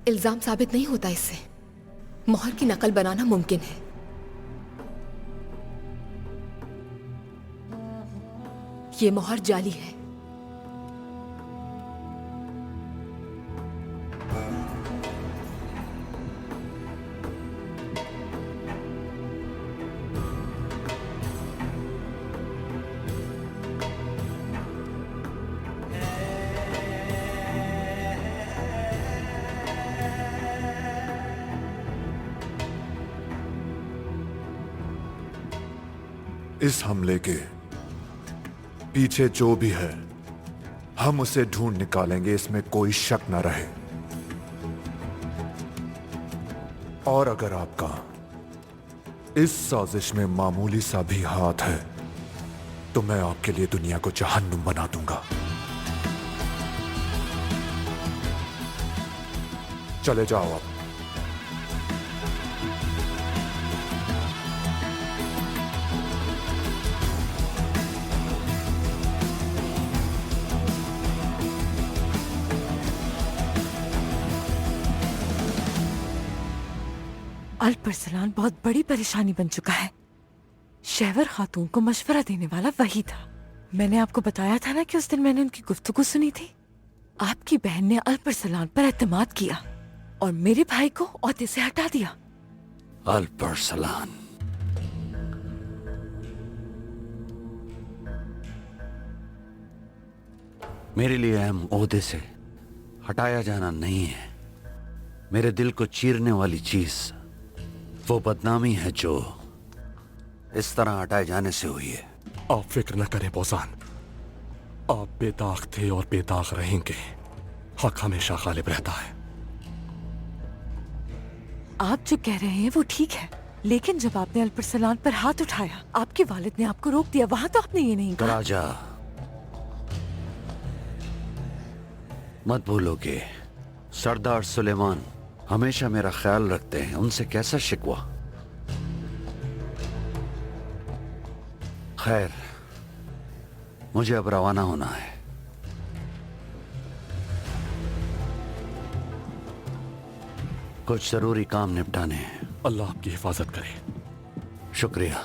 इल्जाम साबित नहीं होता इससे। मोहर की नकल बनाना मुमकिन है। ये मोहर जाली है। इस हमले के पीछे जो भी है, हम उसे ढूंढ निकालेंगे, इसमें कोई शक न रहे। और अगर आपका इस साजिश में मामूली सा भी हाथ है तो मैं आपके लिए दुनिया को जहन्नुम बना दूंगा। चले जाओ आप। अल्परसलान बहुत बड़ी परेशानी बन चुका है। शहवर खातून को मशवरा देने वाला वही था। मैंने आपको बताया था ना कि उस दिन मैंने उनकी गुफ्तगू सुनी थी। आपकी बहन ने अल्परसलान पर एतमाद किया और मेरे भाई को ओहदे से हटा दिया। अल्परसलान, मेरे लिए अहम ओहदे से हटाया जाना नहीं है। मेरे दिल को चीरने वाली चीज वो बदनामी है जो इस तरह हटाए जाने से हुई है। आप फिक्र न करें बोजान, आप बेदाग थे और बेदाग रहेंगे। हक हमेशा गालिब रहता है। आप जो कह रहे हैं वो ठीक है, लेकिन जब आपने अल्परसलान पर हाथ उठाया, आपके वालिद ने आपको रोक दिया। वहां तो आपने ये नहीं कहा। राजा, मत भूलो कि सरदार सुलेमान हमेशा मेरा ख्याल रखते हैं। उनसे कैसा शिकवा। खैर, मुझे अब रवाना होना है। कुछ जरूरी काम निपटाने हैं। अल्लाह आपकी हिफाजत करे। शुक्रिया।